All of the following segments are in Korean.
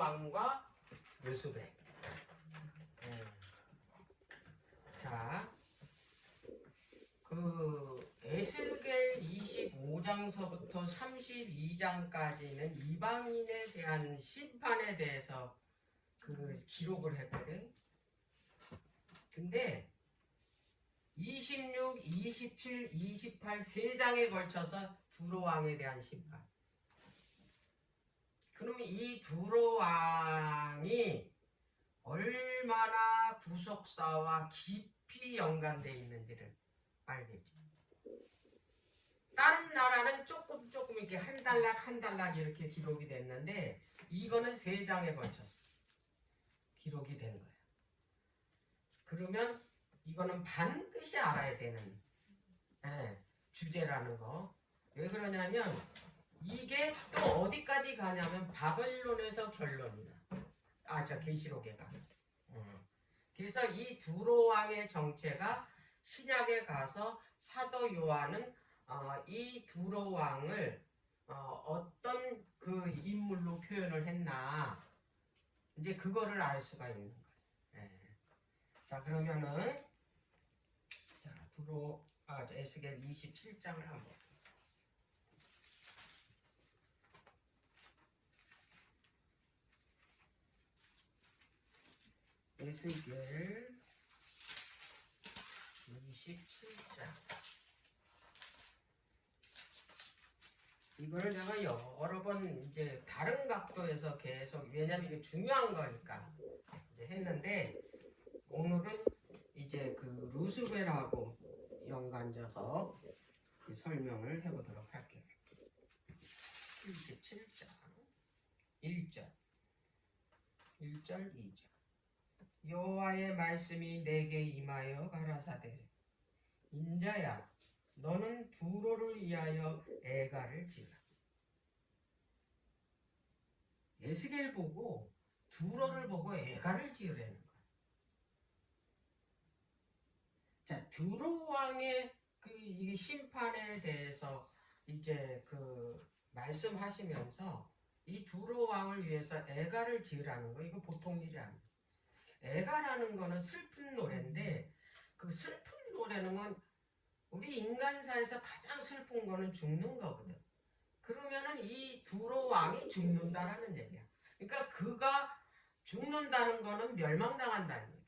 두로왕과 르수벨. 자, 그 에스겔 25장서부터 32장까지는 이방인에 대한 심판에 대해서 그 기록을 했거든. 근데 26, 27, 28 세 장에 걸쳐서 두로왕에 대한 심판. 그러면 이 두로왕이 얼마나 구속사와 깊이 연관되어 있는지를 알겠지. 다른 나라는 조금 이렇게 한 달락 이렇게 기록이 됐는데 이거는 세 장에 걸쳐서 기록이 된 거예요. 그러면 이거는 반드시 알아야 되는 주제라는 거. 왜 그러냐면 이게 또 어디까지 가냐면 바벨론에서 결론이다. 저 계시록에 가서. 그래서 이 두로왕의 정체가 신약에 가서 사도 요한은 이 두로왕을 어떤 그 인물로 표현을 했나 이제 그거를 알 수가 있는 거예요. 자, 그러면은 에스겔 27장을 한번. 에스겔 27장. 이걸 내가 여러 번 이제 다른 각도에서 계속, 왜냐면 이게 중요한 거니까 이제 했는데, 오늘은 이제 그 르수벨하고 연관져서 설명을 해보도록 할게요. 27장 1절 2절. 여호와의 말씀이 내게 임하여 가라사대, 인자야, 너는 두로를 위하여 애가를 지으라. 에스겔 보고 두로를 보고 애가를 지으라는 거야. 자, 두로 왕의 이 심판에 대해서 이제 그 말씀하시면서 이 두로 왕을 위해서 애가를 지으라는 거, 이거 보통 일이 아니에요. 애가라는 거는 슬픈 노래인데, 그 슬픈 노래는 건 우리 인간사에서 가장 슬픈 거는 죽는 거거든. 그러면은 이 두로 왕이 죽는다라는 얘기야. 그러니까 그가 죽는다는 거는 멸망당한다는 얘기야.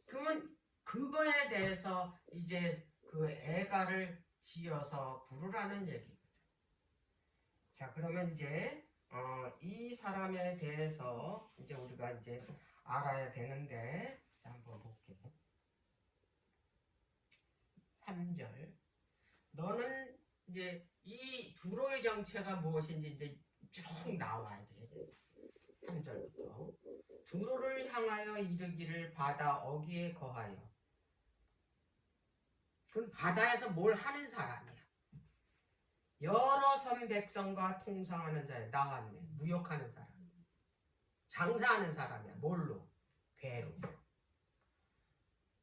그러면 그거에 대해서 이제 그 애가를 지어서 부르라는 얘기거든. 자, 그러면 이제 이 사람에 대해서 이제 우리가 이제 알아야 되는데, 자, 한번 볼게요. 3절. 너는 이제 이 두로의 정체가 무엇인지 이제 쭉 나와야지. 3절부터. 두로를 향하여 이르기를 바다 어귀에 거하여. 그럼 바다에서 뭘 하는 사람이야? 여러 선 백성과 통상하는 자야. 나왔네. 무역하는 사람. 장사하는 사람이야. 뭘로? 배로.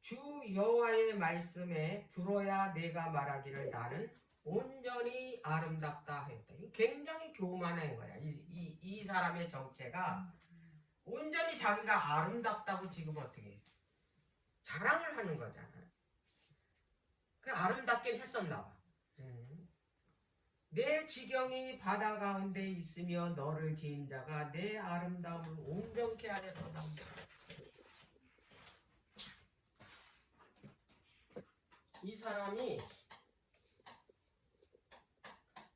주 여호와의 말씀에 들어야 내가 말하기를 나는 온전히 아름답다 하였다. 굉장히 교만한 거야. 이 사람의 정체가 온전히 자기가 아름답다고 지금 어떻게 자랑을 하는 거잖아. 그 아름답긴 했었나 봐. 내 지경이 바다 가운데 있으며 너를 지은 자가 내 아름다움을 온전케 하려도다. 이 사람이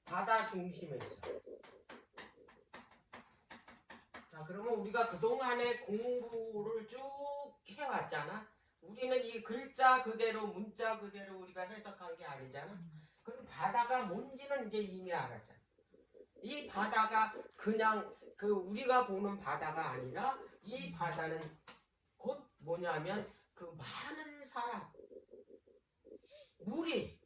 바다 중심에 있어. 자, 그러면 우리가 그동안에 공부를 쭉 해왔잖아. 우리는 이 글자 그대로 문자 그대로 우리가 해석한 게 아니잖아. 그럼 바다가 뭔지는 이제 이미 알았잖아. 이 바다가 그냥 그 우리가 보는 바다가 아니라 이 바다는 곧 뭐냐면 그 많은 사람, 무리,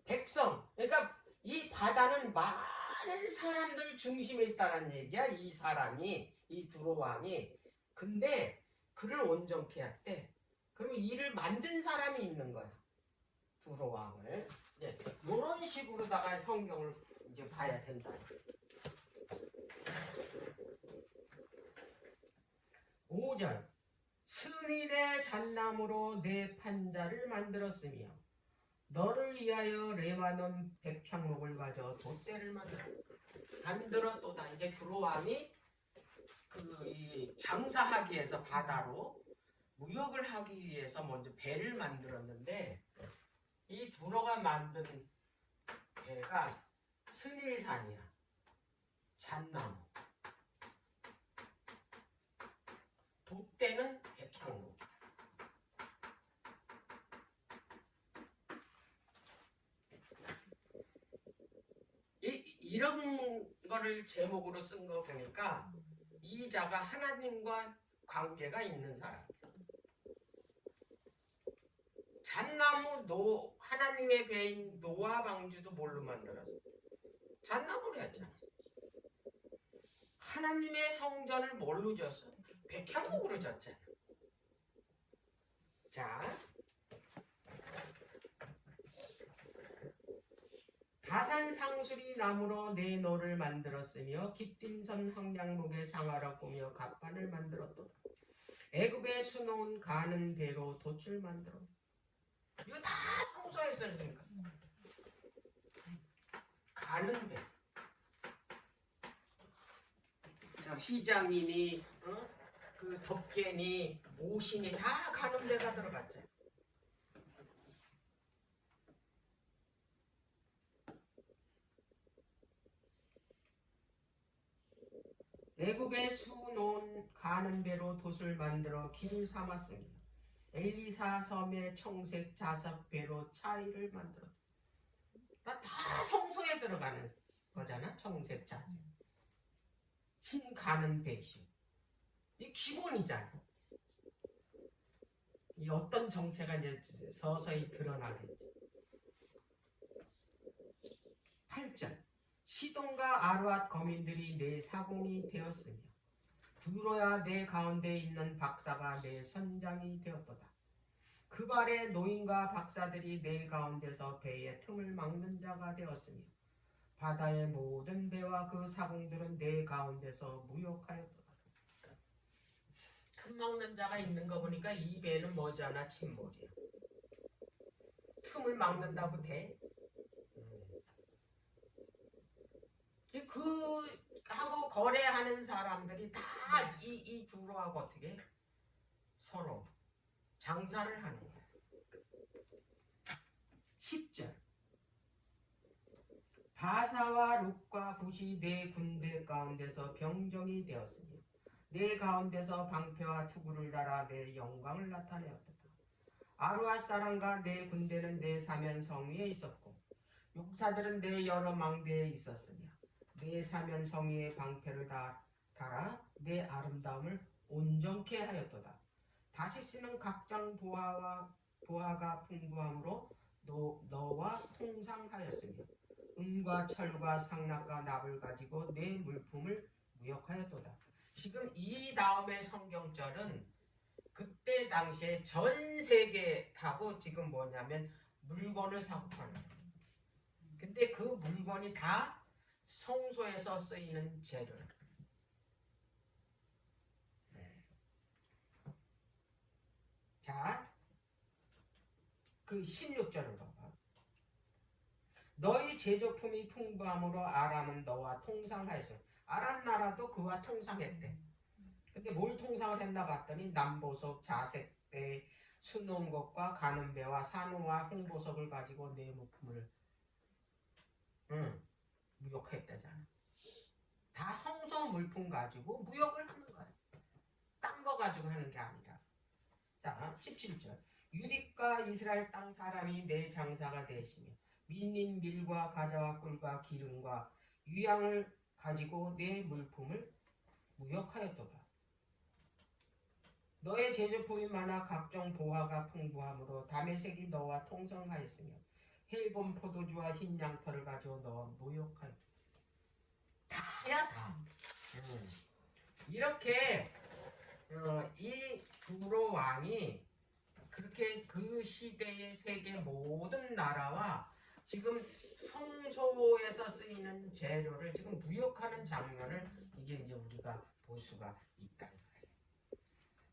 백성, 그러니까 이 바다는 많은 사람들 중심에 있다는 얘기야. 이 사람이, 이 두로왕이. 근데 그를 온전케 했대. 그러면 이를 만든 사람이 있는 거야. 두로왕을. 네, 이런 식으로다가 성경을 이제 봐야 된다. 5절 스닐의 잣나무로 내 판자를 만들었으며 너를 위하여 레바논 백향목을 가져 돛대를 만들었도다. 이제 두로왕이 이 장사하기 위해서 바다로 무역을 하기 위해서 먼저 배를 만들었는데 이 두로가 만든 배가 스닐산이야. 잣나무. 돛대는 백향목. 이런 거를 제목으로 쓴 거 보니까 이 자가 하나님과 관계가 있는 사람. 잣나무 하나님의 배인 노아 방주도 뭘로 만들었어? 잣나무로 했잖아. 하나님의 성전을 뭘로 졌어? 백향목으로 졌잖아. 자, 바산 상수리 나무로 내 노를 만들었으며 기띔선 황량목의 상아라 꾸며 갑판을 만들었도다. 애굽에 수놓은 가는 배로 돛을 만들어. 이거 다 성소에서 그러니까. 가는 배. 자, 휘장이니 그 덮개니 모신이 다 가는 배가 들어갔죠. 애굽에 수놓은 가는 배로 돛을 만들어 길을 삼았습니다. 엘리사 섬의 청색 자석 배로 차이를 만들어. 다 성소에 들어가는 거잖아. 청색 자석. 흰 가는 배시. 이 기본이잖아. 이 어떤 정체가 이제 서서히 드러나겠지. 8절 시돈과 아루앗 거민들이 내 사공이 되었으며 두로야 내 가운데 있는 박사가 내 선장이 되었도다. 그 발에 노인과 박사들이 내 가운데서 배의 틈을 막는 자가 되었으며 바다의 모든 배와 그 사공들은 내 가운데서 무역하였도다. 틈 막는 자가 있는 거 보니까 이 배는 머지않아 침몰이야. 틈을 막는다고 돼? 하고 거래하는 사람들이 다 이 두로하고 어떻게 서로 장사를 하는 거야. 10절 바사와 룩과 붓이 내 군대 가운데서 병정이 되었으며 내 가운데서 방패와 투구를 달아 내 영광을 나타내었다. 아루앗 사람과 내 군대는 내 사면 성 위에 있었고 용사들은 내 여러 망대에 있었으며 내 사면 성 위에 방패를 달아 내 아름다움을 온전케 하였도다. 다시스는 각장 보화가 풍부함으로 너와 통상하였으며 은과 철과 상납과 납을 가지고 내 물품을 무역하였도다. 지금 이 다음의 성경절은 그때 당시에 전 세계하고 지금 뭐냐면 물건을 사고 파는 거예요. 근데 그 물건이 다 성소에서 쓰이는 재료예요. 자, 그 16절을 봐봐. 너희 제조품이 풍부함으로 아람은 너와 통상하였어. 아람 나라도 그와 통상했대. 근데 뭘 통상을 했나 봤더니 남보석, 자색배, 수놓은 것과 가는 배와 산호와 홍보석을 가지고 내 물품을 무역했다잖아. 다 성소 물품 가지고 무역을 하는 거야. 딴 거 가지고 하는 게 아니라. 자, 17절 유립과 이스라엘 땅 사람이 내 장사가 되시며 밀린 밀과 가자와 꿀과 기름과 유향을 가지고 내 물품을 무역하였도다. 너의 제조품이 많아 각종 보화가 풍부함으로 다메섹이 너와 통성하였으며 헬본 포도주와 흰 양털을 가지고 너와 무역하였도다. 다야 다. 이렇게 이 두로 왕이 그렇게 그 시대의 세계 모든 나라와 지금 성소에서 쓰이는 재료를 지금 무역하는 장면을 이게 이제 우리가 볼 수가 있다.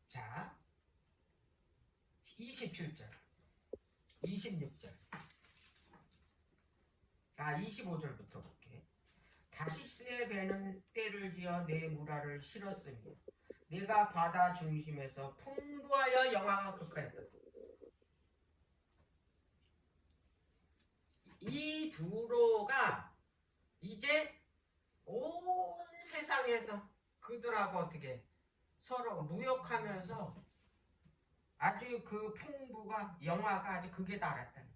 자, 27절, 26절, 25절부터 볼게. 다시스의 배는 때를 지어 내 무라를 실었으며 내가 바다 중심에서 풍부하여 영화가 극하였다. 이 두로가 이제 온 세상에서 그들하고 어떻게 서로 무역하면서 아주 그 풍부가 영화가 아주 극에 달했다.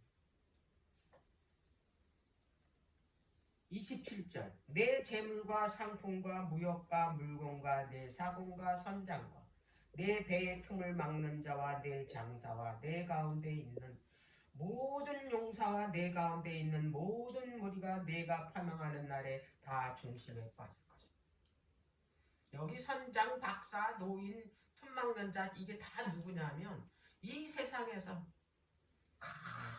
27절 내 재물과 상품과 무역과 물건과 내 사공과 선장과 내 배의 틈을 막는 자와 내 장사와 내 가운데 있는 모든 용사와 내 가운데 있는 모든 무리가 내가 파명하는 날에 다 중심에 빠질 것이다. 여기 선장, 박사, 노인, 틈 막는 자 이게 다 누구냐면 이 세상에서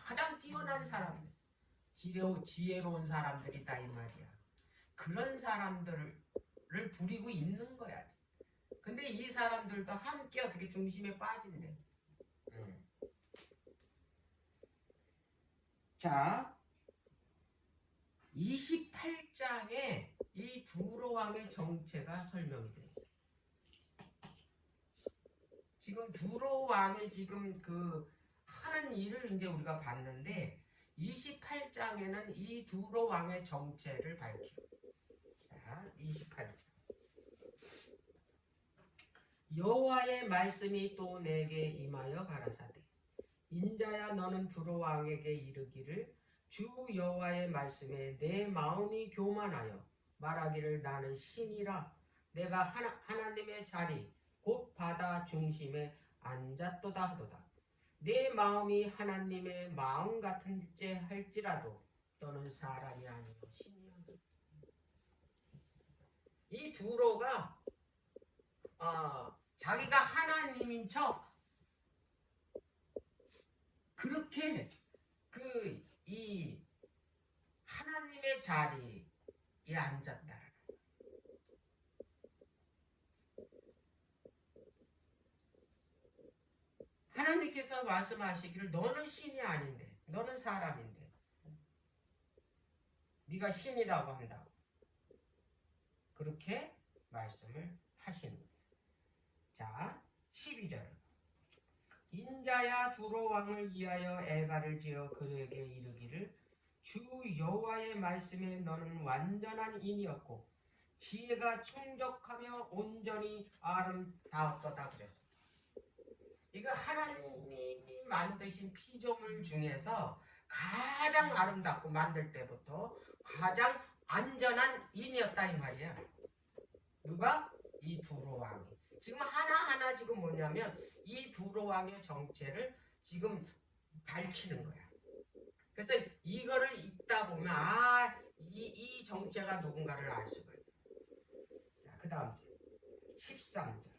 가장 뛰어난 사람들, 지혜로운 사람들이다 이 말이야. 그런 사람들을 부리고 있는 거야. 근데 이 사람들도 함께 어떻게 중심에 빠진대. 자, 28장에 이 두로 왕의 정체가 설명이 되어 있어요. 지금 두로 왕이 지금 그 하는 일을 이제 우리가 봤는데 28장에는 이 두로 왕의 정체를 밝히고. 자, 28장. 여호와의 말씀이 또 내게 임하여 가라사대 인자야 너는 두로 왕에게 이르기를 주 여호와의 말씀에 내 마음이 교만하여 말하기를 나는 신이라 내가 하나님의 자리 곧 바다 중심에 앉았도다 하도다. 내 마음이 하나님의 마음 같은지 할지라도 너는 사람이 아니고 신이야. 이 두로가 자기가 하나님인 척 그렇게 이 하나님의 자리에 앉았다. 하나님께서 말씀하시기를 너는 신이 아닌데 너는 사람인데 네가 신이라고 한다고 그렇게 말씀을 하시는 거예요. 자, 12절 인자야 두로 왕을 위하여 애가를 지어 그에게 이르기를 주 여호와의 말씀에 너는 완전한 인이었고 지혜가 충족하며 온전히 아름다웠도다 그랬어. 이거 하나님이 만드신 피조물 중에서 가장 아름답고 만들 때부터 가장 안전한 인이었다 이 말이야. 누가? 이 두로 왕이. 지금 하나하나 지금 뭐냐면 이 두로 왕의 정체를 지금 밝히는 거야. 그래서 이거를 읽다 보면 이 정체가 누군가를 알 수가 있다. 자, 그 다음 절 13절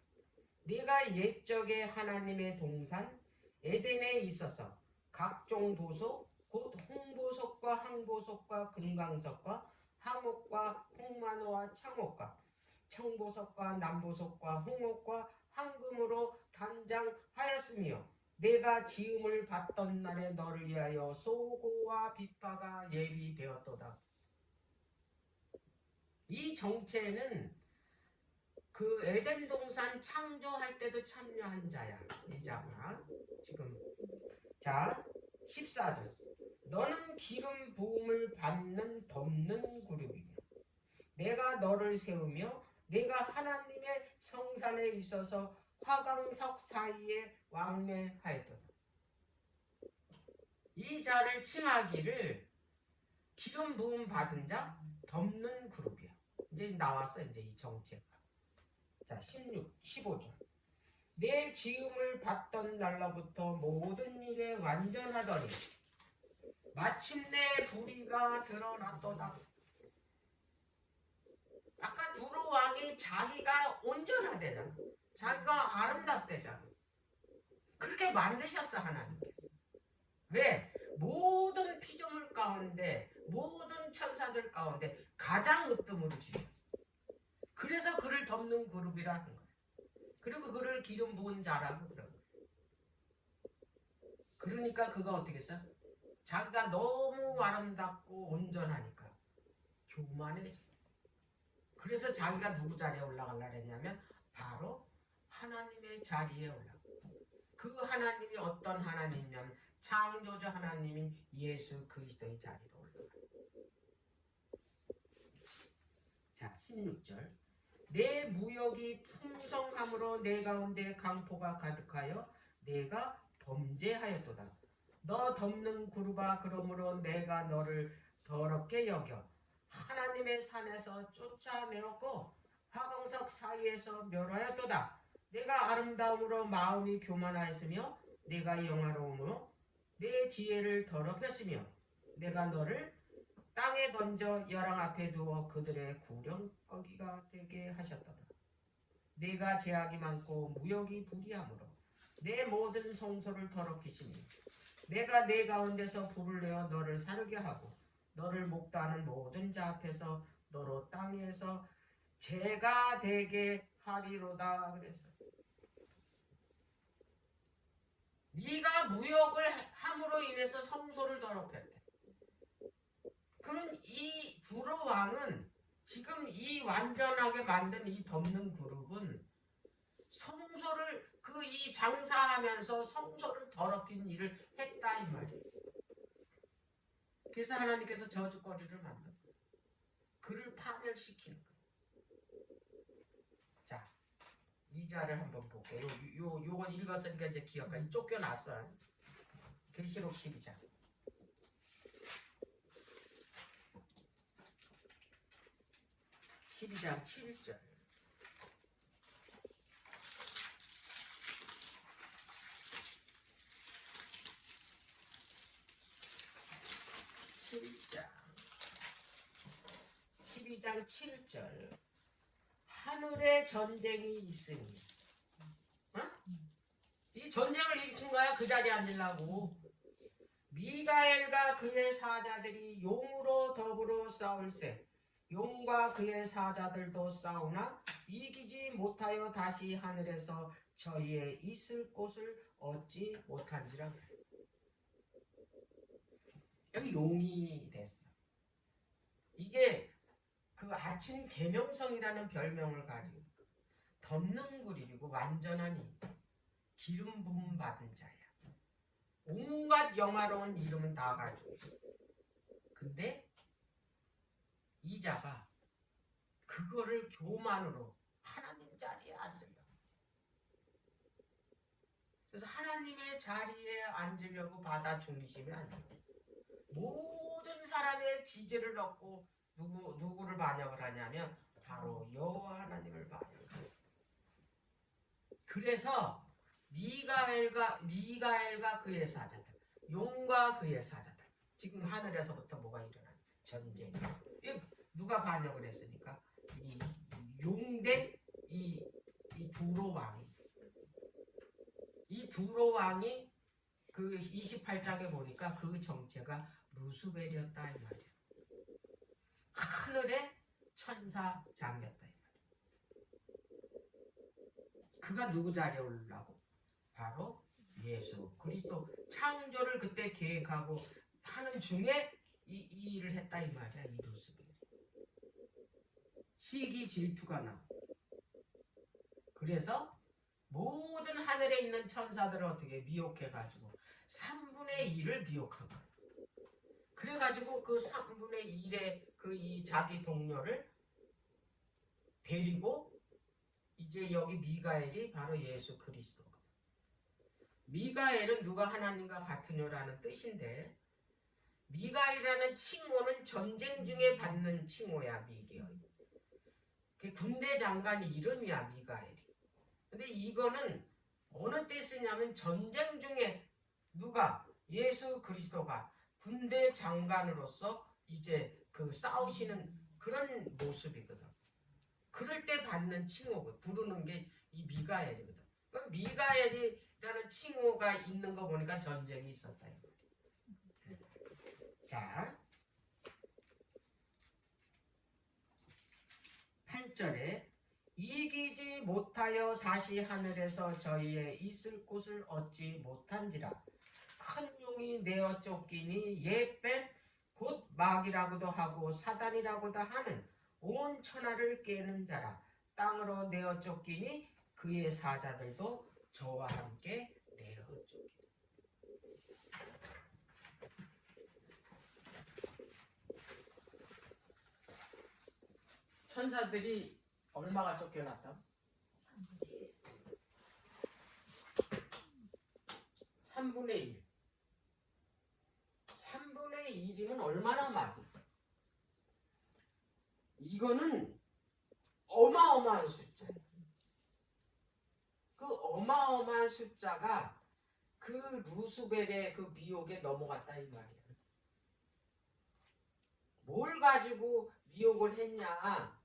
네가 옛적에 하나님의 동산 에덴에 있어서 각종 도속 곧 홍보석과 항보석과 금강석과 항옥과 홍만호와 창옥과 청보석과 남보석과 홍옥과 황금으로 단장하였으며 내가 지음을 받던 날에 너를 위하여 소고와 빗바가 예비되었도다. 이 정체는 그 에덴 동산 창조할 때도 참여한 자야. 이 자가 지금. 자, 14절 너는 기름 부음을 받는 덮는 그룹이며 내가 너를 세우며 내가 하나님의 성산에 있어서 화강석 사이에 왕래하였도다. 이 자를 칭하기를 기름 부음 받은 자 덮는 그룹이야. 이제 나왔어 이제 이 정체가. 자, 15절 내 지음을 받던 날로부터 모든 일에 완전하더니 마침내 불의가 드러났도다. 아까 두로 왕이 자기가 온전하대잖아. 자기가 아름답대잖아. 그렇게 만드셨어 하나님께서. 왜? 모든 피조물 가운데 모든 천사들 가운데 가장 으뜸으로 지어. 그래서 그를 덮는 그룹이라 하는 거야. 그리고 그를 기름 부은 자라고 그런 거예요. 그러니까 그가 어떻게 했어? 자기가 너무 아름답고 온전하니까 교만해져. 그래서 자기가 누구 자리에 올라가려고 했냐면 바로 하나님의 자리에 올라가고, 그 하나님이 어떤 하나님이냐면 창조주 하나님인 예수 그리스도의 자리로 올라가요. 자, 16절. 내 무역이 풍성함으로 내 가운데 강포가 가득하여 내가 범죄하였도다. 너 덮는 구루바, 그러므로 내가 너를 더럽게 여겨 하나님의 산에서 쫓아내었고 화강석 사이에서 멸하였도다. 내가 아름다움으로 마음이 교만하였으며 내가 영화로움으로 내 지혜를 더럽혔으며 내가 너를 땅에 던져 열왕 앞에 두어 그들의 구령거기가 되게 하셨도다. 내가 죄악이 많고 무역이 불의함으로 내 모든 성소를 더럽히시니 내가 내 가운데서 불을 내어 너를 사르게 하고 너를 목도하는 모든 자 앞에서 너로 땅에서 죄가 되게 하리로다. 그랬어. 네가 무역을 함으로 인해서 성소를 더럽혔대. 그럼 이 두로 왕은 지금 이 완전하게 만든 이 덮는 그룹은 성소를 이 장사하면서 성소를 더럽힌 일을 했다 이 말이에요. 그래서 하나님께서 저주거리를 만든 거예요. 그를 파멸시키는 거예요. 자, 이 자를 한번 볼게요. 요건 읽었으니까 이제 기억하기 쫓겨났어요. 계시록 12장. 12장 7절. (7장) 12장 7절. 하늘에 전쟁이 있으니, 어? 이 전쟁을 일으킨 거야. 그 자리에 앉으려고. 미가엘과 그의 사자들이 용으로 더불어 싸울세. 용과 그의 사자들도 싸우나 이기지 못하여 다시 하늘에서 저희의 있을 곳을 얻지 못한지라. 여기 용이 됐어. 이게 그 아침 계명성이라는 별명을 가지고 덮는 그림이고 완전한 이 기름 부음 받은 자야. 온갖 영화로운 이름은 다 가지고. 근데 이 자가 그거를 교만으로 하나님 자리에 앉으려고. 그래서 하나님의 자리에 앉으려고 받아 중리심이 아니에요. 모든 사람의 지지를 얻고 누구를 반역을 하냐면 바로 여호와 하나님을 반역해요. 그래서 미가엘과 그의 사자들, 용과 그의 사자들, 지금 하늘에서부터 뭐가 일어나요? 전쟁이. 누가 반역을 했으니까 이 용된 이 두로 왕이, 이 두로 왕이 그 28장에 보니까 그 정체가 루스벨이었다 이 말이에요. 하늘의 천사장이었다 이 말이에요. 그가 누구 자리에 오르려고? 바로 예수 그리스도 창조를 그때 계획하고 하는 중에 이 일을 했다 이 말이야. 이 루스벨. 시기 질투가 나. 그래서 모든 하늘에 있는 천사들을 어떻게 미혹해가지고 3분의 1을 미혹한 거야. 그래가지고 그 3분의 1의 이 자기 동료를 데리고 이제 여기 미가엘이 바로 예수 그리스도거든. 미가엘은 누가 하나님과 같으뇨라는 뜻인데, 미가엘이라는 칭호는 전쟁 중에 받는 칭호야. 미개열. 군대 장관 이름이야 미가엘이. 근데 이거는 어느 때 쓰냐면 전쟁 중에 누가 예수 그리스도가 군대 장관으로서 이제 싸우시는 그런 모습이거든. 그럴 때 받는 칭호고 부르는 게 이 미가엘이거든. 그럼 미가엘이라는 칭호가 있는 거 보니까 전쟁이 있었다. 자, 8절에 이기지 못하여 다시 하늘에서 저희의 있을 곳을 얻지 못한지라. 큰 용이 내어 쫓기니 옛뱀 곧 마귀라고도 하고 사단이라고도 하는 온 천하를 깨는 자라. 땅으로 내어 쫓기니 그의 사자들도 저와 함께 내어 쫓기니. 천사들이 얼마가 쫓겨났다? 3분의 1. 3분의 1이면 얼마나 많아? 이거는 어마어마한 숫자야. 그 어마어마한 숫자가 그 루스벨의 그 미혹에 넘어갔다 이 말이야. 뭘 가지고 미혹을 했냐?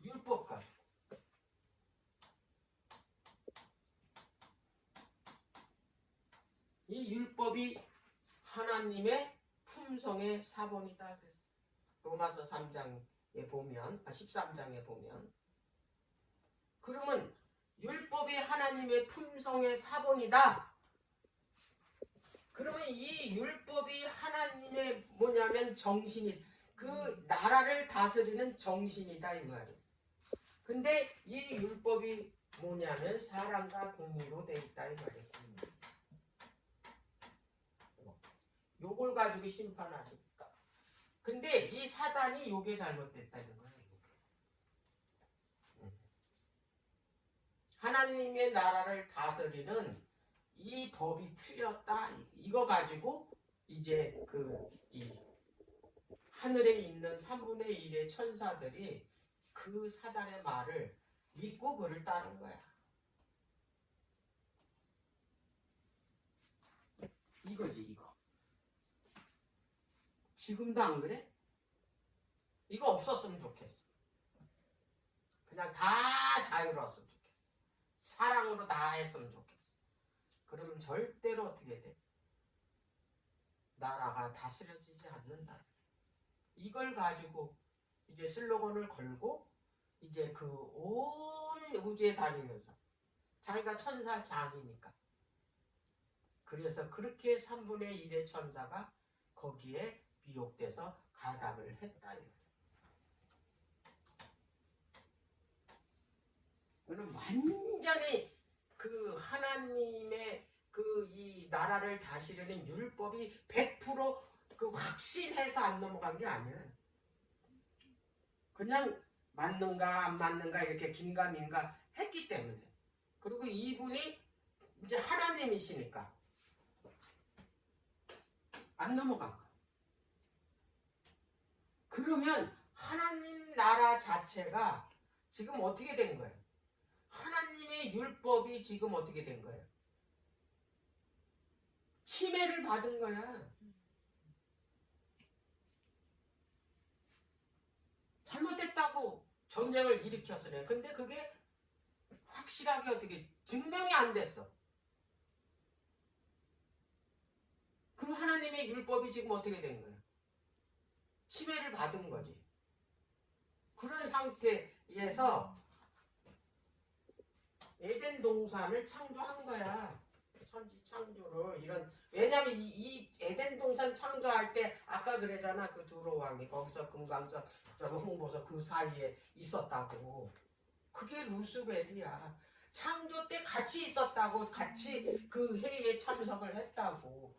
율법 가지고. 이 율법이 하나님의 품성의 사본이다 그랬어. 로마서 3장에 보면, 13장에 보면. 그러면 율법이 하나님의 품성의 사본이다. 그러면 이 율법이 하나님의 뭐냐면 정신이, 그 나라를 다스리는 정신이다 이 말이에요. 근데 이 율법이 뭐냐면 사랑과 공의로 돼 있다 이 말이에요. 요걸 가지고 심판하실까? 근데 이 사단이 요게 잘못됐다는 거야. 하나님의 나라를 다스리는 이 법이 틀렸다. 이거 가지고 이제 이 하늘에 있는 3분의 1의 천사들이 그 사단의 말을 믿고 그를 따른 거야. 이거지 이거. 지금도 안 그래? 이거 없었으면 좋겠어. 그냥 다 자유로웠으면 좋겠어. 사랑으로 다 했으면 좋겠어. 그러면 절대로 어떻게 돼? 나라가 다스려지지 않는다. 이걸 가지고 이제 슬로건을 걸고 이제 그 온 우주에 다니면서 자기가 천사장이니까. 그래서 그렇게 3분의 1의 천사가 거기에 미혹돼서 가담을 했다. 그는 완전히 그 하나님의 그 이 나라를 다스리는 율법이 100% 확신해서 안 넘어간 게 아니야. 그냥 맞는가 안 맞는가 이렇게 긴가민가 했기 때문에. 그리고 이분이 이제 하나님이시니까 안 넘어간 거야. 그러면 하나님 나라 자체가 지금 어떻게 된 거예요? 하나님의 율법이 지금 어떻게 된 거예요? 침해를 받은 거야. 잘못했다고 전쟁을 일으켰으네. 근데 그게 확실하게 어떻게 증명이 안 됐어. 그럼 하나님의 율법이 지금 어떻게 된 거야? 침해를 받은 거지. 그런 상태에서 에덴 동산을 창조한 거야. 천지 창조를. 이런, 왜냐면 이 에덴 동산 창조할 때 아까 그랬잖아. 그 두로 왕이 거기서 금강서 저거 홍보서 그 사이에 있었다고. 그게 루스벨이야. 창조 때 같이 있었다고. 같이 그 회의에 참석을 했다고.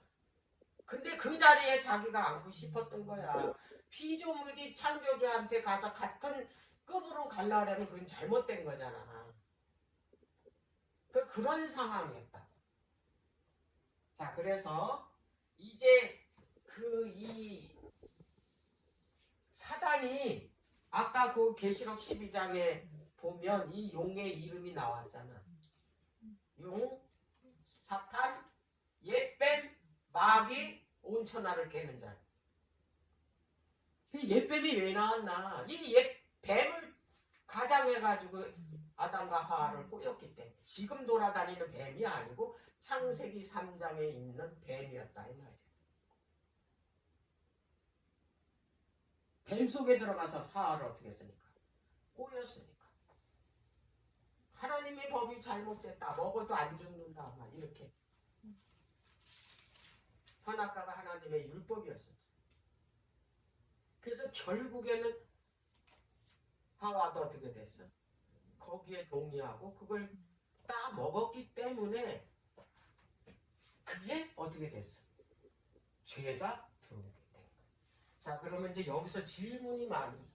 근데 그 자리에 자기가 앉고 싶었던 거야. 피조물이 창조주한테 가서 같은 급으로 가려면 그건 잘못된 거잖아. 그런 상황이었다. 자, 그래서 이제 이 사단이 아까 그 계시록 12장에 보면 이 용의 이름이 나왔잖아. 용, 사탄, 옛뱀, 마귀, 온 천하를 깨는 자. 옛뱀이 왜 나왔나? 이 옛뱀을 가장해가지고 아담과 하와를 꼬였기 때문에. 지금 돌아다니는 뱀이 아니고 창세기 3장에 있는 뱀이었다 이 말이야. 뱀 속에 들어가서 하와를 어떻게 했으니까? 꼬였으니까. 하나님의 법이 잘못됐다. 먹어도 안 죽는다. 막 이렇게. 선악과가 하나님의 율법이었었죠. 그래서 결국에는 하와도 어떻게 됐어? 거기에 동의하고 그걸 딱 먹었기 때문에 그게 어떻게 됐어? 죄가 들어오게 된 거야. 자, 그러면 이제 여기서 질문이 많은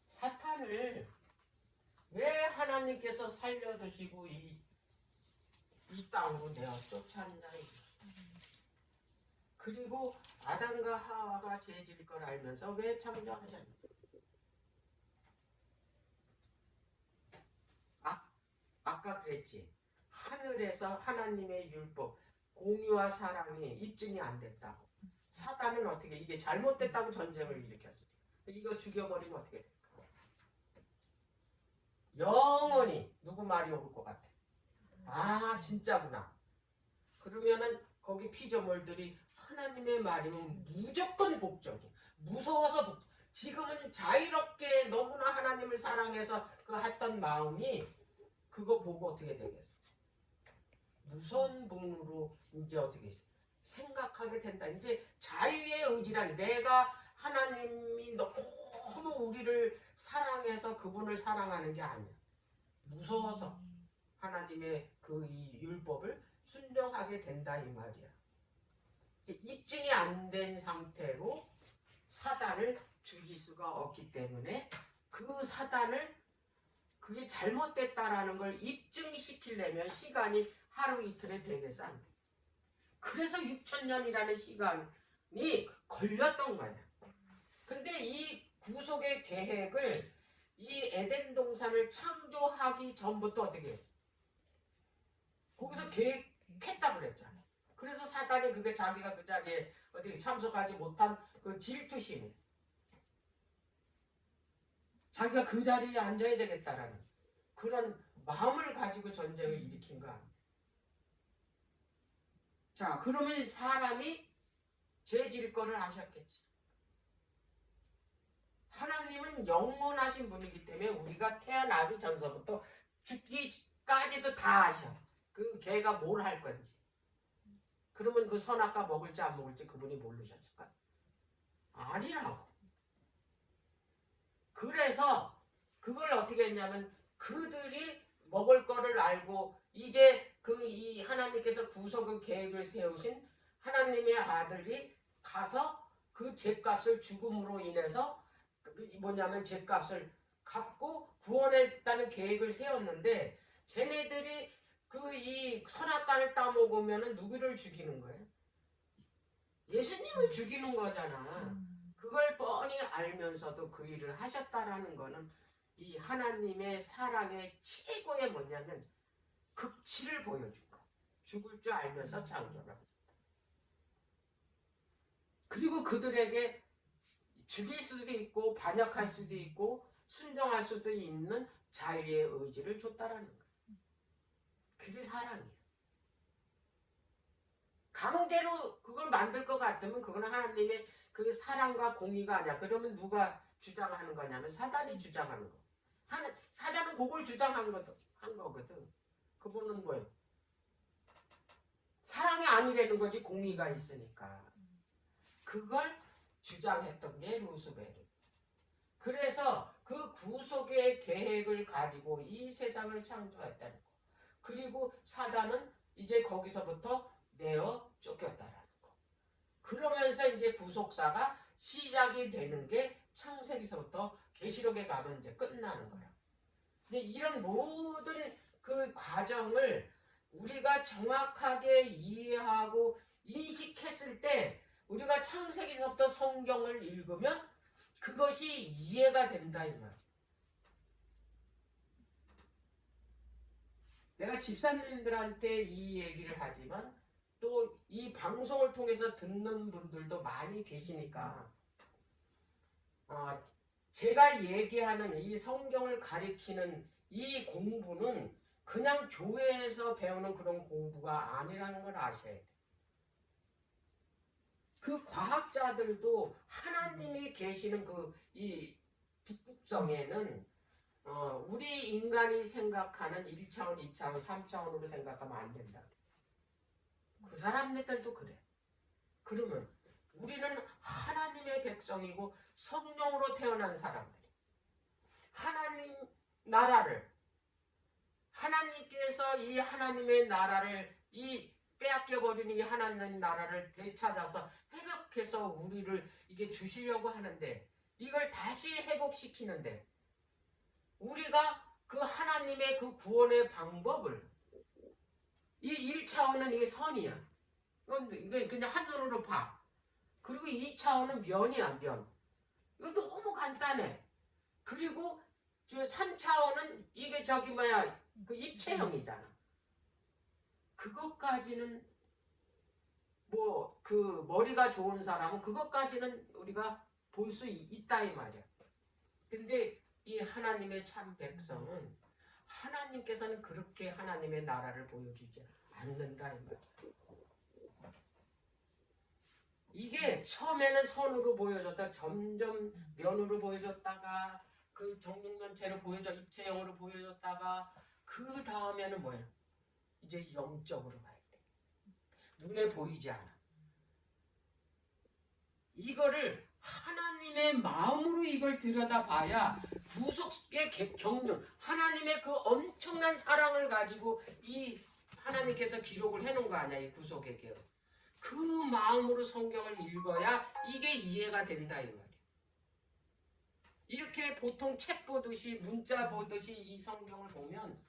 사탄을 왜 하나님께서 살려두시고 이 땅으로 내어 쫓았냐. 그리고 아담과 하와가 죄질 걸 알면서 왜 창조하셨냐. 아까 그랬지. 하늘에서 하나님의 율법, 공의와 사랑이 입증이 안 됐다고. 사단은 어떻게 이게 잘못됐다고 전쟁을 일으켰어. 이거 죽여버리면 어떻게 될까? 영원히 누구 말이 옳을 것 같아? 아, 진짜구나. 그러면은 거기 피조물들이 하나님의 말이면 무조건 복종이야. 무서워서 지금은 자유롭게 너무나 하나님을 사랑해서 그 했던 마음이 그거 보고 어떻게 되겠어? 무서운 분으로 이제 어떻게 했어? 생각하게 된다. 이제 자유의 의지란 내가 하나님이 너무 우리를 사랑해서 그분을 사랑하는 게 아니야. 무서워서 하나님의 그 이 율법을 순종하게 된다 이 말이야. 입증이 안 된 상태로 사단을 죽일 수가 없기 때문에 그 사단을 그게 잘못됐다라는 걸 입증시키려면 시간이 하루 이틀에 되겠어 안 돼. 그래서 6,000년이라는 시간이 걸렸던 거야. 근데 이 구속의 계획을 이 에덴 동산을 창조하기 전부터 어떻게 했어? 거기서 계획했다 그랬잖아. 그래서 사단이 그게 자기가 그 자리에 어떻게 참석하지 못한 그 질투심이 자기가 그 자리에 앉아야 되겠다라는 그런 마음을 가지고 전쟁을 일으킨 거 아니야. 자, 그러면 사람이 죄 질 거를 아셨겠지. 하나님은 영원하신 분이기 때문에 우리가 태어나기 전서부터 죽기까지도 다 아셔. 그 걔가 뭘 할 건지. 그러면 그 선악과 먹을지 안 먹을지 그분이 모르셨을까? 아니라고. 그래서 그걸 어떻게 했냐면 그들이 먹을 거를 알고 이제 그 이 하나님께서 구속의 계획을 세우신 하나님의 아들이 가서 그 죗값을 죽음으로 인해서 뭐냐면 죗값을 갚고 구원했다는 계획을 세웠는데 쟤네들이 그 이 선악과를 따먹으면 누구를 죽이는 거예요? 예수님을 죽이는 거잖아. 그걸 뻔히 알면서도 그 일을 하셨다라는 거는 이 하나님의 사랑의 최고의 뭐냐면 극치를 보여준 거. 죽을 줄 알면서 창조를 하셨다. 그리고 그들에게 죽일 수도 있고 반역할 수도 있고 순종할 수도 있는 자유의 의지를 줬다라는 거예요. 그게 사랑이에요. 강제로 그걸 만들 것 같으면 그건 하나님의 그 사랑과 공의가 아니야. 그러면 누가 주장하는 거냐면 사단이 주장하는 거. 사단은 그걸 주장한 거거든. 그분은 뭐예요? 사랑이 아니라는 거지 공의가 있으니까. 그걸 주장했던 게 루스벨이. 그래서 그 구속의 계획을 가지고 이 세상을 창조했다는 거. 그리고 사단은 이제 거기서부터 내어 쫓겼다라는 거. 그러면서 이제 구속사가 시작이 되는 게 창세기서부터 계시록에 가면 이제 끝나는 거야. 근데 이런 모든 그 과정을 우리가 정확하게 이해하고 인식했을 때 우리가 창세기서부터 성경을 읽으면 그것이 이해가 된다 이 말. 내가 집사님들한테 이 얘기를 하지만 또 이 방송을 통해서 듣는 분들도 많이 계시니까 제가 얘기하는 이 성경을 가리키는 이 공부는 그냥 교회에서 배우는 그런 공부가 아니라는 걸 아셔야 돼요. 그 과학자들도 하나님이 계시는 그 이 북극성에는 우리 인간이 생각하는 1차원, 2차원, 3차원으로 생각하면 안 된다. 그 사람들도 그래. 그러면 우리는 하나님의 백성이고 성령으로 태어난 사람들이 하나님 나라를 하나님께서 이 하나님의 나라를 이 빼앗겨버린 이 하나님 나라를 되찾아서 회복해서 우리를 이게 주시려고 하는데 이걸 다시 회복시키는데 우리가 그 하나님의 그 구원의 방법을 이 1차원은 이게 선이야. 이건 그냥 한눈으로 봐. 그리고 2차원은 면이야, 면. 이거 너무 간단해. 그리고 3차원은 이게 그 입체형이잖아. 그것까지는 뭐 그 머리가 좋은 사람은 그것까지는 우리가 볼 수 있다 이 말이야. 근데 이 하나님의 참 백성은 하나님께서는 그렇게 하나님의 나라를 보여주지 않는다 이 말이야. 이게 처음에는 선으로 보여줬다 점점 면으로 보여줬다가 그 정육면체로 보여줘 입체형으로 보여줬다가 그 다음에는 뭐야? 이제 영적으로 가야 돼. 눈에 보이지 않아. 이거를 하나님의 마음으로 이걸 들여다봐야 구속의 경륜 하나님의 그 엄청난 사랑을 가지고 이 하나님께서 기록을 해놓은 거 아니야 이 구속의 계획. 그 마음으로 성경을 읽어야 이게 이해가 된다 이 말이야. 이렇게 보통 책 보듯이 문자 보듯이 이 성경을 보면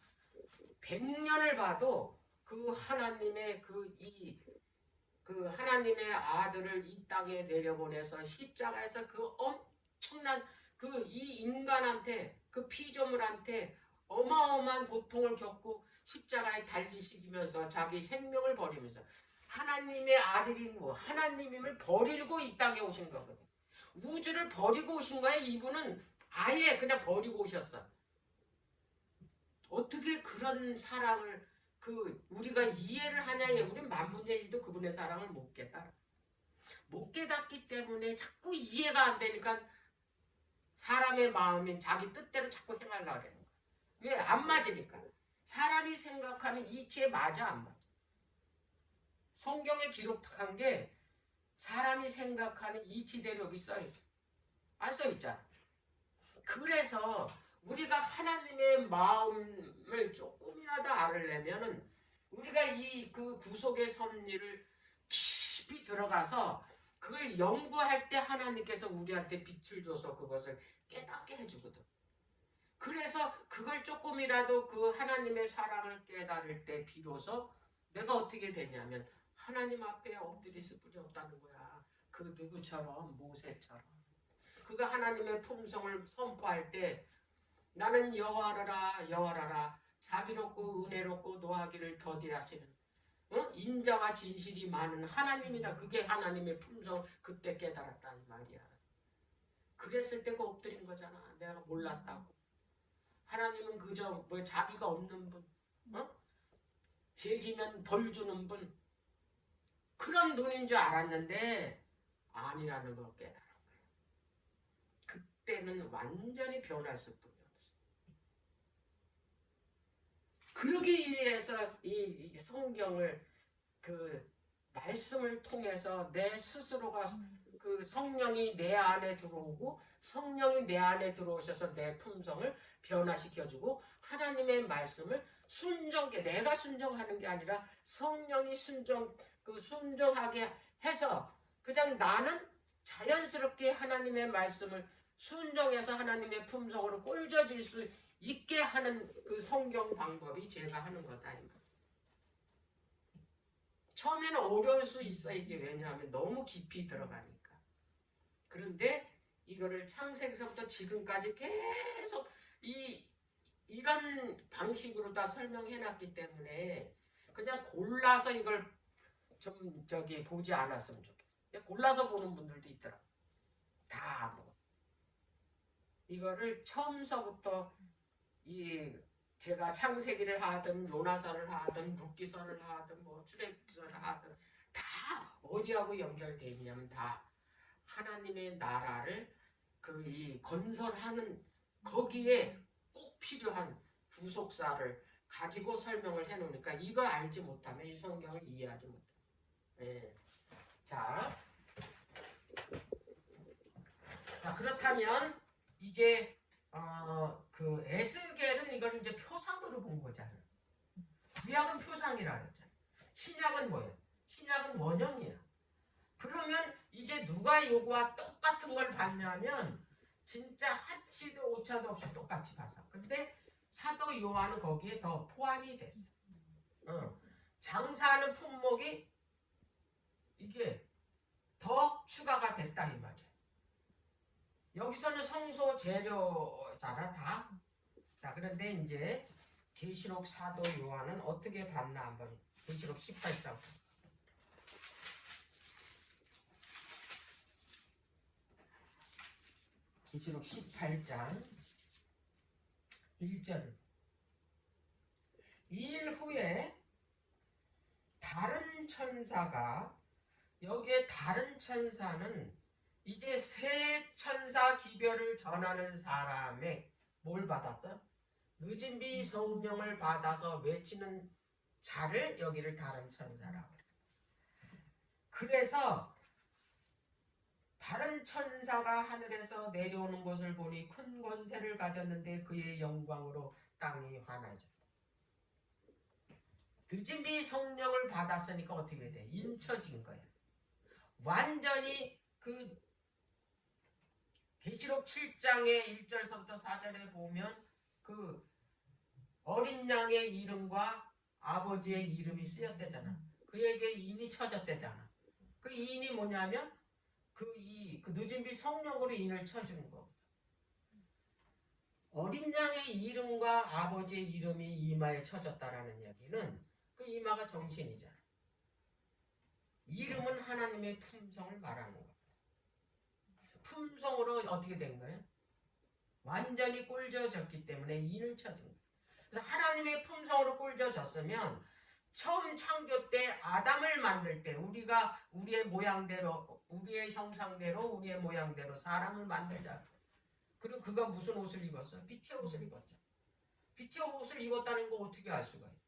100년을 봐도 그 하나님의 그 하나님의 아들을 이 땅에 내려보내서 십자가에서 그 엄청난 그 이 인간한테 그 피조물한테 어마어마한 고통을 겪고 십자가에 달리시면서 자기 생명을 버리면서 하나님의 아들인 거 하나님임을 버리고 이 땅에 오신 거거든. 우주를 버리고 오신 거야. 이분은 아예 그냥 버리고 오셨어. 어떻게 그런 사랑을 우리가 이해를 하냐에 우리는 만분의1도 그분의 사랑을 못 깨달아. 못 깨닫기 때문에 자꾸 이해가 안 되니까 사람의 마음이 자기 뜻대로 자꾸 행하려고 그러는 거야. 왜? 안 맞으니까. 사람이 생각하는 이치에 맞아 안 맞아. 성경에 기록한 게 사람이 생각하는 이치대로 여기 써있어. 안 써있잖아. 그래서 우리가 하나님의 마음을 조금이라도 알으려면은 우리가 이 그 구속의 섭리를 깊이 들어가서 그걸 연구할 때 하나님께서 우리한테 빛을 줘서 그것을 깨닫게 해주거든. 그래서 그걸 조금이라도 그 하나님의 사랑을 깨달을 때 비로소 내가 어떻게 되냐면 하나님 앞에 엎드릴 수뿐이 없다는 거야. 그 누구처럼 모세처럼. 그가 하나님의 품성을 선포할 때 나는 여호와라 여호와라 자비롭고 은혜롭고 노하기를 더디하시는 인자와 진실이 많은 하나님이다. 그게 하나님의 품성을 그때 깨달았다는 말이야. 그랬을 때 그 엎드린 거잖아. 내가 몰랐다고. 하나님은 그저 뭐 자비가 없는 분, 죄지면 벌 주는 분 그런 분인 줄 알았는데 아니라는 걸 깨달은 거야. 그때는 완전히 변할 수뿐이 없어. 그러기 위해서 이 성경을 그 말씀을 통해서 내 스스로가 그 성령이 내 안에 들어오고 성령이 내 안에 들어오셔서 내 품성을 변화시켜주고 하나님의 말씀을 순종하게 내가 순종하는 게 아니라 성령이 순종하게 해서 그냥 나는 자연스럽게 하나님의 말씀을 순종해서 하나님의 품성으로 꼴져질 수 있게 하는 그 성경 방법이 제가 하는 거다. 처음에는 어려울 수 있어 이게. 왜냐하면 너무 깊이 들어가니까. 그런데 이거를 창세기서부터 지금까지 계속 이런 방식으로 다 설명해놨기 때문에 그냥 골라서 이걸 좀 보지 않았으면 좋겠어. 골라서 보는 분들도 있더라. 다 뭐. 이거를 처음서부터 제가 창세기를 하든 요나서를 하든 룻기서를 하든 뭐 출애굽기서를 하든 다 어디하고 연결되어 있냐면 다 하나님의 나라를 그 이 건설하는 거기에 꼭 필요한 구속사를 가지고 설명을 해놓으니까 이걸 알지 못하면 이 성경을 이해하지 못해. 예. 자, 그렇다면 이제 그 에스겔은 이걸 이제 표상으로 본 거잖아. 구약은 표상이라 그랬잖아. 신약은 뭐예요? 신약은 원형이야. 그러면 이제 누가 요거와 똑같은 걸 봤냐면 진짜 한치도 오차도 없이 똑같이 봤어. 근데 사도 요한은 거기에 더 포함이 됐어. 장사하는 품목이 이게 더 추가가 됐다 이 말이야. 여기서는 성소 재료잖아 다. 자, 그런데 이제 계시록 사도 요한은 어떻게 봤나 한번 계시록 18장. 계시록 18장 1절. 2일 후에 다른 천사가, 여기에 다른 천사는 이제 새 천사 기별을 전하는 사람의 뭘 받았어? 늦은 비 성령을 받아서 외치는 자를 여기를 다른 천사라고 그래. 그래서 다른 천사가 하늘에서 내려오는 것을 보니 큰 권세를 가졌는데 그의 영광으로 땅이 환하죠. 늦은 비 성령을 받았으니까 어떻게 돼? 인쳐진 거야. 완전히 그 계시록 7장의 1절서부터 4절에 보면 그 어린 양의 이름과 아버지의 이름이 쓰였대잖아. 그에게 인이 쳐졌대잖아. 그 인이 뭐냐면 그 늦은 비 성령으로 인을 쳐주는 거. 어린 양의 이름과 아버지의 이름이 이마에 쳐졌다라는 얘기는 그 이마가 정신이잖아. 이름은 하나님의 품성을 말하는 겁니다. 품성으로 어떻게 된 거예요? 완전히 꼴져졌기 때문에 인을 쳐준 거예요. 그래서 하나님의 품성으로 꼴져졌으면 처음 창조 때 아담을 만들 때 우리가 우리의 모양대로, 우리의 형상대로, 우리의 모양대로 사람을 만들자. 그리고 그가 무슨 옷을 입었어? 빛의 옷을 입었죠. 빛의 옷을 입었다는 거 어떻게 알 수가 있어?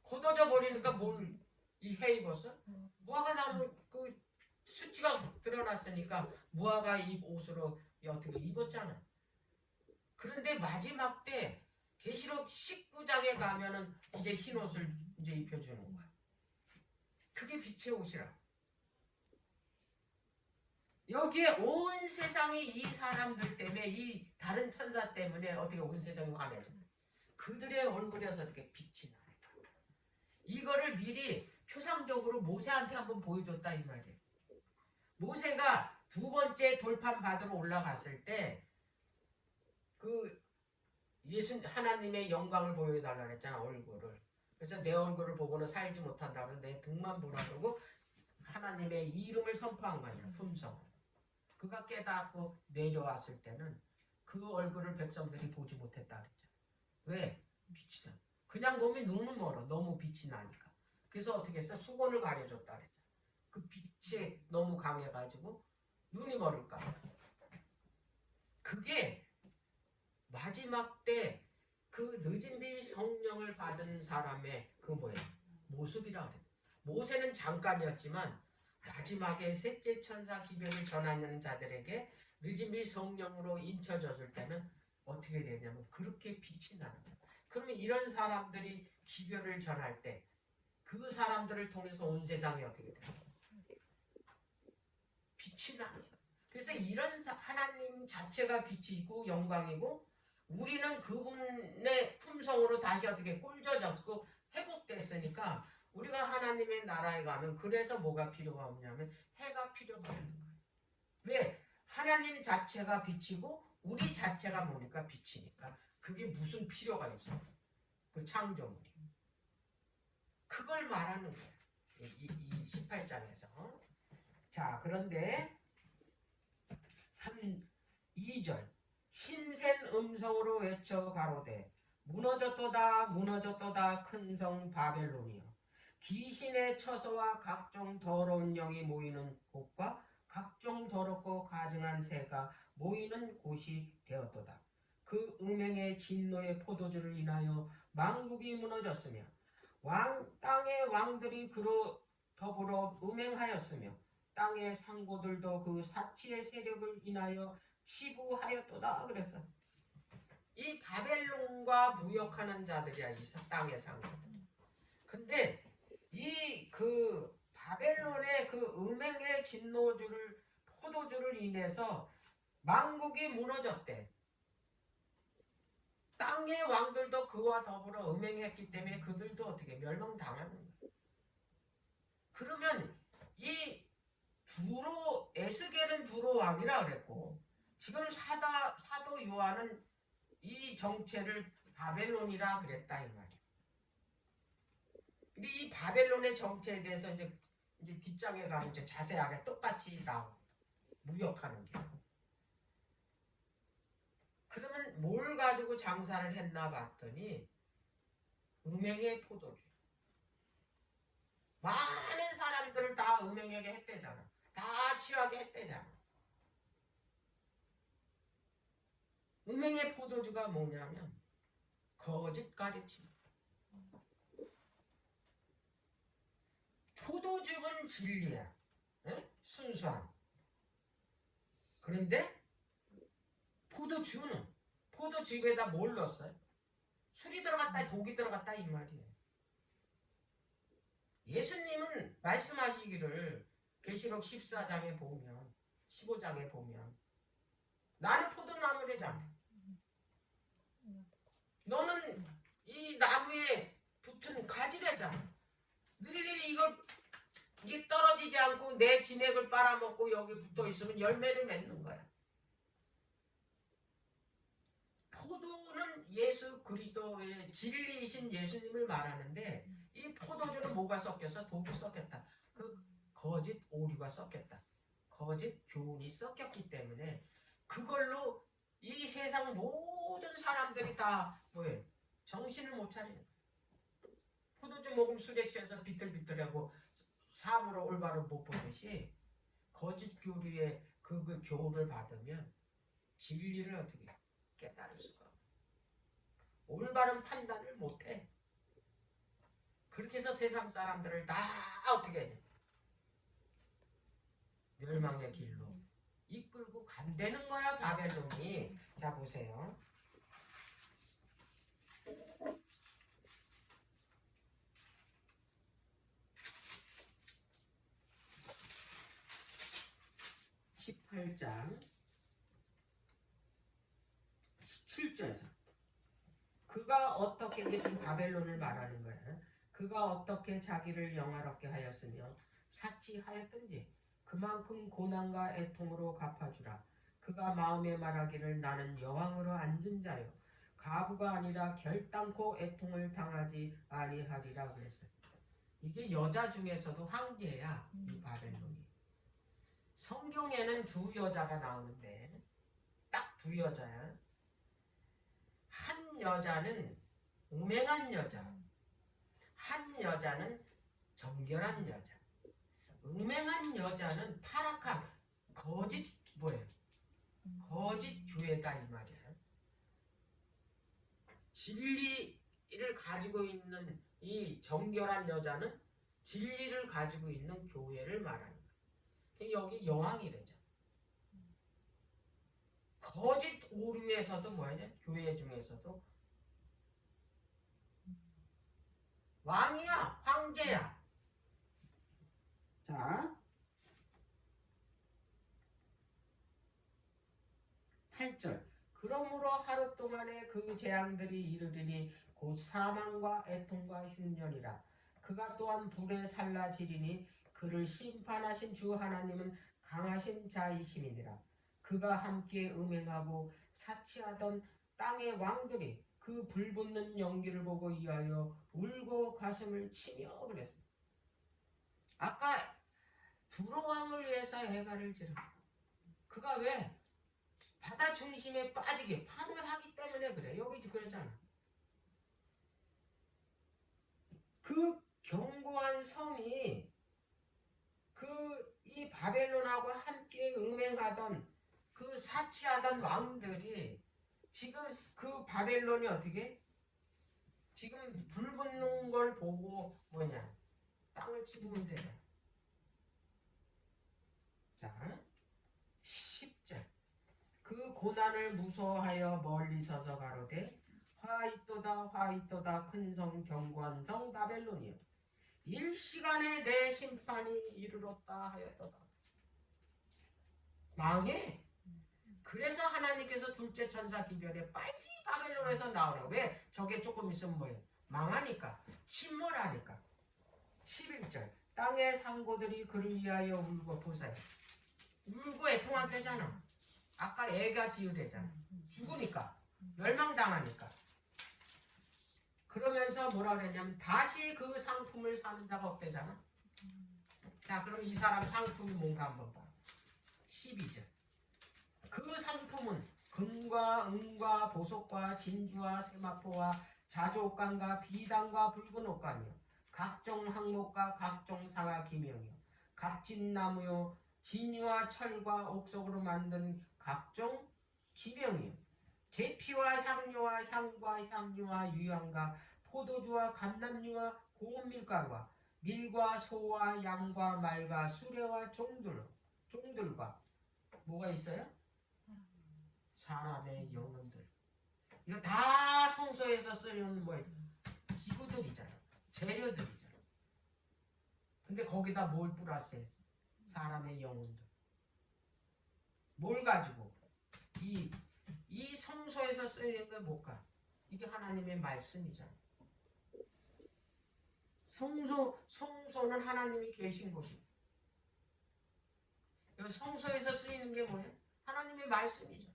걷어져 버리니까 뭘 해 입었어? 무화과 나무 그 수치가 드러났으니까 무화과 잎 옷으로 어떻게 입었잖아. 그런데 마지막 때 계시록 19장에 가면은 이제 흰 옷을 이제 입혀주는 거야. 그게 빛의 옷이라. 여기에 온 세상이 이 사람들 때문에, 이 다른 천사 때문에 어떻게 온 세상이 환해져. 그들의 얼굴에서 어떻게 빛이 나니까. 이거를 미리 표상적으로 모세한테 한번 보여줬다 이 말이에요. 모세가 두 번째 돌판 받으러 올라갔을 때 그 하나님의 영광을 보여달라 그랬잖아, 얼굴을. 그래서 내 얼굴을 보고는 살지 못한다고 내 등만 보라 그러고 하나님의 이름을 선포한 거 아니야, 품성. 그가 깨닫고 내려왔을 때는 그 얼굴을 백성들이 보지 못했다 그랬잖아. 왜? 빛이 나. 그냥 보면 눈은 멀어. 너무 빛이 나니까. 그래서 어떻게 했어? 수건을 가려줬다 그랬잖아. 그 빛이 너무 강해가지고 눈이 멀을까. 그게 마지막 때 그 늦은 비 성령을 받은 사람의 그 뭐예요? 모습이라 그래. 모세는 잠깐이었지만 마지막에 셋째 천사 기별을 전하는 자들에게 늦은 비 성령으로 인쳐졌을 때는 어떻게 되냐면 그렇게 빛이 나는 거예요. 그러면 이런 사람들이 기별을 전할 때 그 사람들을 통해서 온 세상이 어떻게 돼요? 빛이 나는 거예요. 그래서 이런 하나님 자체가 빛이고 영광이고 우리는 그분의 품성으로 다시 어떻게 꼴져졌고 회복됐으니까 우리가 하나님의 나라에 가면 그래서 뭐가 필요가 없냐면 해가 필요가 없는 거예요. 왜? 하나님 자체가 빛이고 우리 자체가 뭐니까 빛이니까 그게 무슨 필요가 있어? 그 창조물이. 그걸 말하는 거예요. 이 18장에서. 자, 그런데 2절 힘센 음성으로 외쳐 가로되 무너졌도다 무너졌도다 큰 성 바벨론이여 귀신의 처소와 각종 더러운 영이 모이는 곳과 각종 더럽고 가증한 새가 모이는 곳이 되었도다. 그 음행의 진노의 포도주를 인하여 만국이 무너졌으며 땅의 왕들이 그로 더불어 음행하였으며 땅의 상고들도 그 사치의 세력을 인하여 치부하였도다. 그랬어. 이 바벨론과 무역하는 자들이야, 이 땅의 상고들. 근데 이 그 바벨론의 그 음행의 진노주를 포도주를 인해서 만국이 무너졌대. 땅의 왕들도 그와 더불어 음행했기 때문에 그들도 어떻게 멸망당하는 거야. 그러면 이 에스겔은 두로 왕이라 그랬고 지금 사도 요한은 이 정체를 바벨론이라 그랬다 이 말이야. 근데 이 바벨론의 정체에 대해서 이제 뒷장에 가면 이제 자세하게 똑같이 나오고 무역하는 게. 그러면 뭘 가지고 장사를 했나 봤더니 음행의 포도주. 많은 사람들을 다 음행하게 했대잖아. 다 취하게 했대잖아. 음행의 포도주가 뭐냐면 거짓 가르침. 포도주는 진리야. 응? 순수한. 그런데 포도즙에다 뭘 넣었어요? 술이 들어갔다 독이 들어갔다 이 말이에요. 예수님은 말씀하시기를 계시록 14장에 보면 15장에 보면 나는 포도나무래잖아. 너는 이 나무에 붙은 가지래잖아. 너희들이 이게 떨어지지 않고 내 진액을 빨아먹고 여기 붙어 있으면 열매를 맺는 거야. 포도는 예수 그리스도의 진리이신 예수님을 말하는데 이 포도주는 뭐가 섞여서 독이 섞였다. 그 거짓 오류가 섞였다. 거짓 교훈이 섞였기 때문에 그걸로 이 세상 모든 사람들이 다 뭐예요? 정신을 못 차리는 거예요. 포도주 먹으면 술에 취해서 비틀비틀하고 사물을 올바로 못 보듯이 거짓 교류의 그 교훈을 받으면 진리를 어떻게 깨달을 수가 없어요. 올바른 판단을 못해. 그렇게 해서 세상 사람들을 다 어떻게 해? 멸망의 길로 이끌고 간다는 거야 바벨론이. 자 보세요. (18장) 17절에서 그가 어떻게, 이게 지금 바벨론을 말하는 거야. 그가 어떻게 자기를 영화롭게 하였으며 사치하였든지 그만큼 고난과 애통으로 갚아주라. 그가 마음에 말하기를 나는 여왕으로 앉은 자요 가부가 아니라 결단코 애통을 당하지 아니하리라 그랬어요. 이게 여자 중에서도 황제야 이 바벨론이. 성경에는 두 여자가 나오는데 딱 두 여자야. 한 여자는 음행한 여자, 한 여자는 정결한 여자. 음행한 여자는 타락한 거짓 뭐예요? 거짓 교회다 이 말이야. 진리를 가지고 있는 이 정결한 여자는 진리를 가지고 있는 교회를 말하는 거야. 여기 여왕이래죠. 거짓 오류에서도 뭐냐? 교회 중에서도 왕이야, 황제야. 자, 8절. 그러므로 하루 동안에 그 재앙들이 이르리니 곧 사망과 애통과 흉년이라. 그가 또한 불에 살라지리니 그를 심판하신 주 하나님은 강하신 자이심이니라. 그가 함께 음행하고 사치하던 땅의 왕들이 그 불붙는 연기를 보고 이하여 울고 가슴을 치며 그랬어요. 아까 두로 왕을 위해서 해가를 지르. 그가 왜? 바다 중심에 빠지게 파멸하기 때문에 그래. 여기 그러잖아. 그 견고한 성이 그 이 이 바벨론하고 함께 음행하던 그 사치하던 왕들이 지금 그 바벨론이 어떻게 지금 불 붙는 걸 보고 뭐냐 땅을 치부면 돼. 자 10절 그 고난을 무서워하여 멀리 서서 가로되 화 있도다 화 있도다 큰 성 견고한 성 바벨론이여 일시간에 내 심판이 이르렀다 하였도다. 망해. 그래서 하나님께서 둘째 천사 기별에 빨리 바벨론에서 나오라고. 왜? 저게 조금 있으면 뭐예요? 망하니까. 침몰하니까. 11절 땅의 상고들이 그를 위하여 울고 보세요. 울고 애통하대잖아. 아까 애가 지으래잖아. 죽으니까. 멸망당하니까. 그러면서 뭐라 그랬냐면 다시 그 상품을 사는 자가 없대잖아. 자 그럼 이 사람 상품이 뭔가 한번 봐. 12절 그 상품은 금과 은과 보석과 진주와 세마포와 자주옷감과 비단과 붉은 옷감이요 각종 항목과 각종 상하 기명이요 값진나무요 진유와 철과 옥석으로 만든 각종 기명이요 계피와 향료와 향과 향유와 유향과 포도주와 감람류와 고운 밀가루와 밀과 소와 양과 말과 수레와 종들과 뭐가 있어요? 사람의 영혼들. 이거 다 성소에서 쓰는 뭐예요? 기구들이잖아요. 재료들이잖아요. 근데 거기다 뭘 플러스했어? 사람의 영혼들. 뭘 가지고? 이 성소에서 쓰는 게 뭘까? 이게 하나님의 말씀이잖아. 성소는 하나님이 계신 곳이고 성소에서 쓰이는 게 뭐예요? 하나님의 말씀이죠.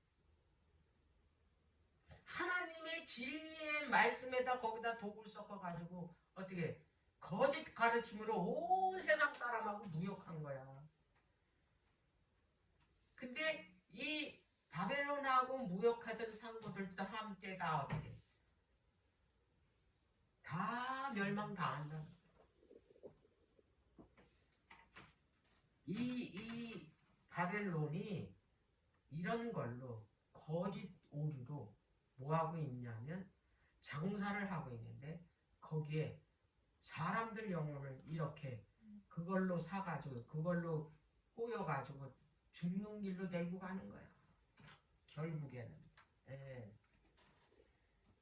하나님의 진리의 말씀에다 거기다 독을 섞어가지고 어떻게 거짓 가르침으로 온 세상 사람하고 무역한 거야. 근데 이 바벨론하고 무역하던 상고들도 함께 다 어떻게 다 멸망당한다. 이 바벨론이 이런 걸로 거짓 오류로 뭐하고 있냐면 장사를 하고 있는데 거기에 사람들 영혼을 이렇게 그걸로 사가지고 그걸로 꼬여가지고 죽는 길로 데리고 가는 거야. 결국에는. 예.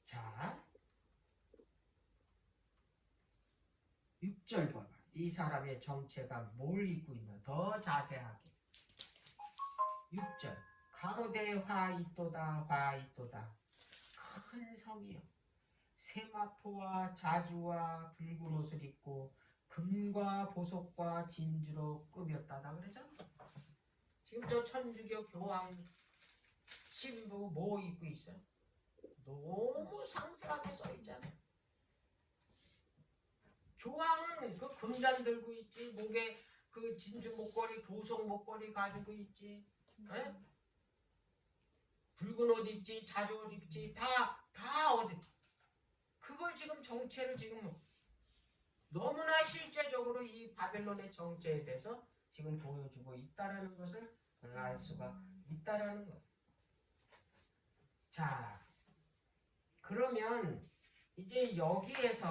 자 6절 봐봐. 이 사람의 정체가 뭘 입고 있나 더 자세하게. 6절 가로되 화 있도다 화 있도다 큰 성이요 세마포와 자주와 붉은 옷을 입고 금과 보석과 진주로 꾸몄다다 그러죠. 지금 저 천주교 교황 신부 뭐 입고 있어요? 너무 상세하게 써있잖아요. 교황은 그 금잔 들고 있지, 목에 그 진주 목걸이, 보석 목걸이 가지고 있지, 에? 붉은 옷 입지, 자주 옷 입지, 다 어디. 그걸 지금 정체를 지금 너무나 실제적으로 이 바벨론의 정체에 대해서 지금 보여주고 있다라는 것을 알 수가 있다라는 거예요. 자, 그러면 이제 여기에서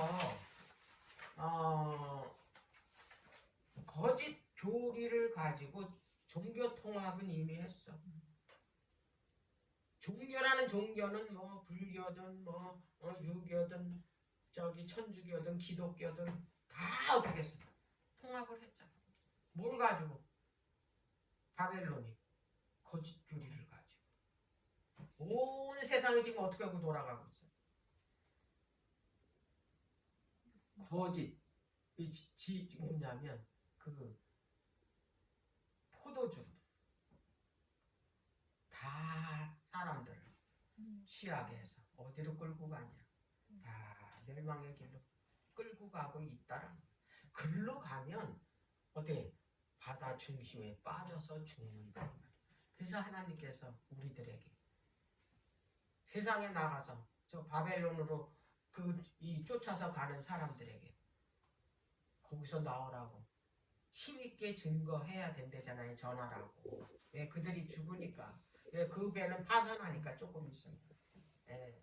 거짓 교리를 가지고 종교 통합은 이미 했어. 종교라는 종교는 뭐 불교든 뭐 유교든 저기 천주교든 기독교든 다 어떻게 했어? 통합을 했잖아. 뭘 가지고? 바벨론이 거짓 교리를 가지고 온 세상이 지금 어떻게 하고 돌아가고 있어? 거짓 뭐냐면 그 포도주로 다 사람들을 취하게 해서 어디로 끌고 가냐? 다 멸망의 길로 끌고 가고 있다라는 거야. 글로 가면 어때? 바다 중심에 빠져서 죽는다 이 말이야. 그래서 하나님께서 우리들에게 세상에 나가서 저 바벨론으로 이 쫓아서 가는 사람들에게 거기서 나오라고 힘있게 증거해야 된대잖아요. 전하라고. 예, 그들이 죽으니까. 예, 그 배는 파산하니까 조금 있으면. 예.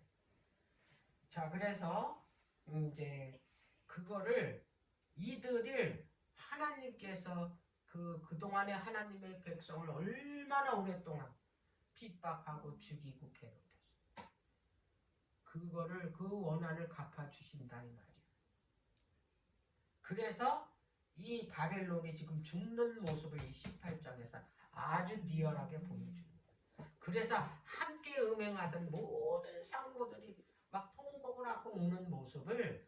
자, 그래서 이제 그거를 이들을 하나님께서 그동안에 하나님의 백성을 얼마나 오랫동안 핍박하고 죽이고 괴롭혔어. 그거를 그 원한을 갚아주신다 이 말이야. 그래서 이 바벨론이 지금 죽는 모습을 이 18장에서 아주 리얼하게 보여줍니다. 그래서 함께 음행하던 모든 상고들이 막 통곡을 하고 우는 모습을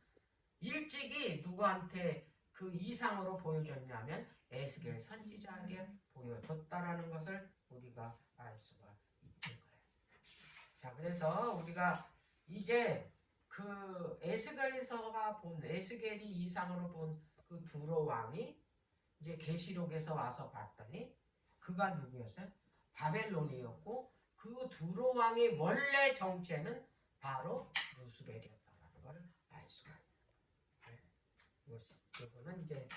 일찍이 누구한테 그 이상으로 보여줬냐면 에스겔 선지자에게 보여줬다라는 것을 우리가 알 수가 있는 거예요. 자, 그래서 우리가 이제 그 에스겔이 이상으로 본 그 두로 왕이 이제 계시록에서 와서 봤더니 그가 누구였어요? 바벨론이었고 그 두로 왕의 원래 정체는 바로 루스벨이었다는 것을 알 수가 있어요. 이거는 이제